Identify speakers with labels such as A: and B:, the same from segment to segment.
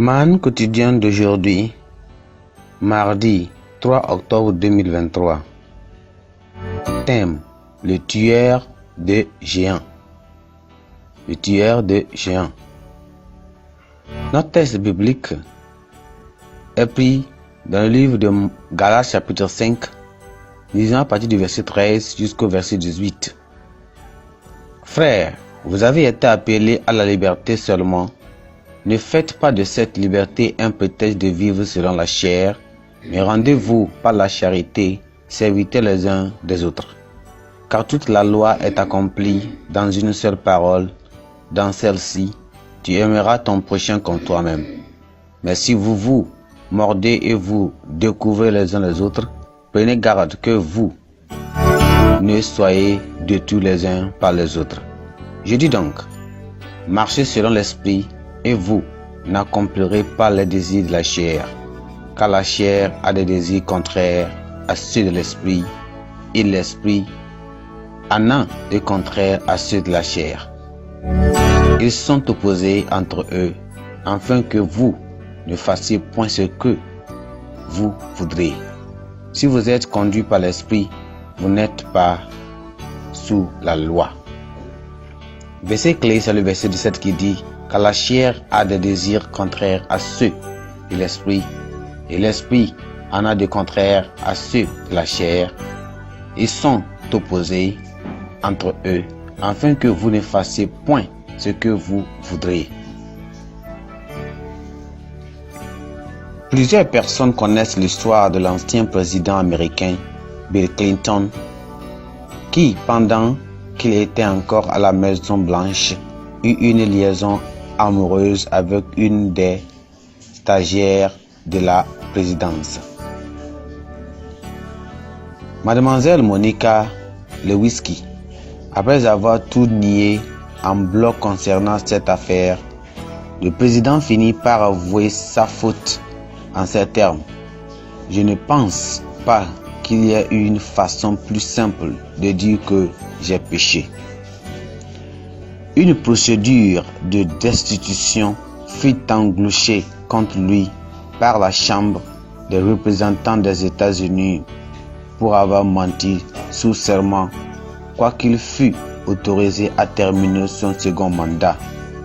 A: Man quotidien d'aujourd'hui, mardi 3 octobre 2023. Thème: le tueur de géants. Le tueur de géants. Notre texte biblique est pris dans le livre de Galates chapitre 5, lisant à partir du verset 13 jusqu'au verset 18. Frères, vous avez été appelés à la liberté seulement. Ne faites pas de cette liberté un prétexte de vivre selon la chair, mais rendez-vous par la charité, serviteurs les uns des autres. Car toute la loi est accomplie dans une seule parole, dans celle-ci, tu aimeras ton prochain comme toi-même. Mais si vous vous mordez et vous découvrez les uns les autres, prenez garde que vous ne soyez détruits les uns par les autres. Je dis donc, marchez selon l'esprit, et vous n'accomplirez pas les désirs de la chair, car la chair a des désirs contraires à ceux de l'esprit, et l'esprit en a des contraires à ceux de la chair. Ils sont opposés entre eux, afin que vous ne fassiez point ce que vous voudrez. Si vous êtes conduits par l'esprit, vous n'êtes pas sous la loi. Verset clé, c'est le verset 17 qui dit: car la chair a des désirs contraires à ceux de l'esprit, et l'esprit en a des contraires à ceux de la chair. Ils sont opposés entre eux, afin que vous ne fassiez point ce que vous voudrez. Plusieurs personnes connaissent l'histoire de l'ancien président américain Bill Clinton, qui, pendant qu'il était encore à la Maison Blanche, eut une liaison amoureuse avec une des stagiaires de la présidence. Mademoiselle Monica Lewinsky, après avoir tout nié en bloc concernant cette affaire, le président finit par avouer sa faute en ces termes: je ne pense pas qu'il y ait une façon plus simple de dire que j'ai péché. Une procédure de destitution fut enclenchée contre lui par la Chambre des représentants des États-Unis pour avoir menti sous serment, quoiqu'il fût autorisé à terminer son second mandat.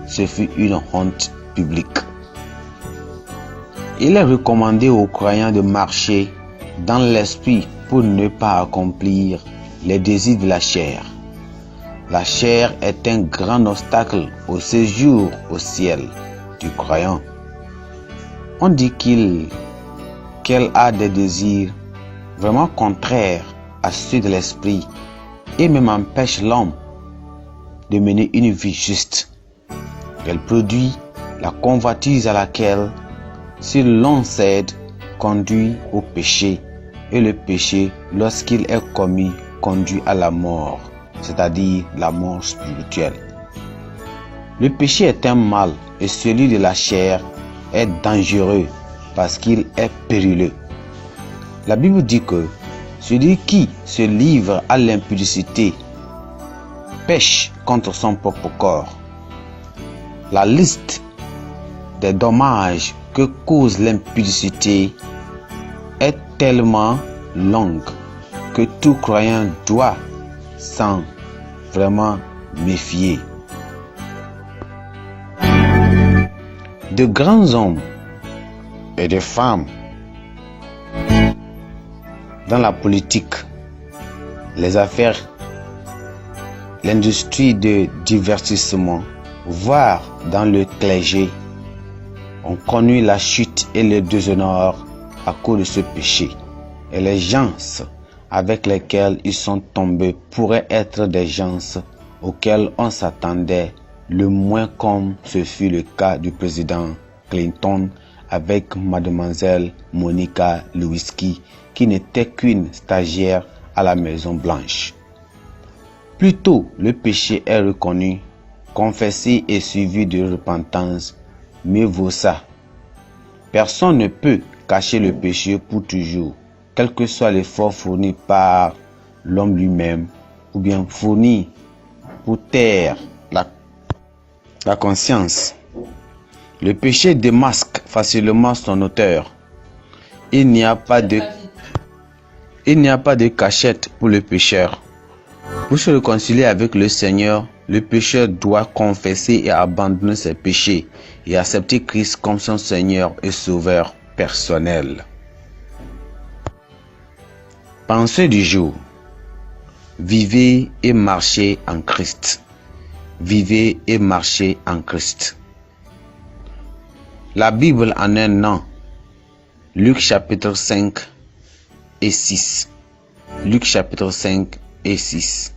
A: Ce fut une honte publique. Il est recommandé aux croyants de marcher dans l'esprit pour ne pas accomplir les désirs de la chair. La chair est un grand obstacle au séjour au ciel du croyant. On dit qu'elle a des désirs vraiment contraires à ceux de l'esprit et même empêche l'homme de mener une vie juste. Elle produit la convoitise à laquelle, si l'on cède, conduit au péché, et le péché, lorsqu'il est commis, conduit à la mort, c'est-à-dire la mort spirituelle. Le péché est un mal et celui de la chair est dangereux parce qu'il est périlleux. La Bible dit que celui qui se livre à l'impudicité pêche contre son propre corps. La liste des dommages que cause l'impudicité est tellement longue que tout croyant doit s'en vraiment méfier. De grands hommes et de femmes dans la politique, les affaires, l'industrie de divertissement, voire dans le clergé, ont connu la chute et le déshonneur à cause de ce péché. Et les gens avec lesquels ils sont tombés pourraient être des gens auxquels on s'attendait le moins, comme ce fut le cas du président Clinton avec mademoiselle Monica Lewinsky, qui n'était qu'une stagiaire à la Maison Blanche. Plus tôt le péché est reconnu, confessé et suivi de repentance, mieux vaut ça. Personne ne peut cacher le péché pour toujours, quel que soit l'effort fourni par l'homme lui-même, ou bien fourni pour taire la conscience. Le péché démasque facilement son auteur. Il n'y a pas de cachette pour le pécheur. Pour se réconcilier avec le Seigneur, le pécheur doit confesser et abandonner ses péchés et accepter Christ comme son Seigneur et Sauveur personnel. Pensée du jour. Vivez et marchez en Christ. Vivez et marchez en Christ. La Bible en un an. Luc chapitre 5 et 6. Luc chapitre 5 et 6.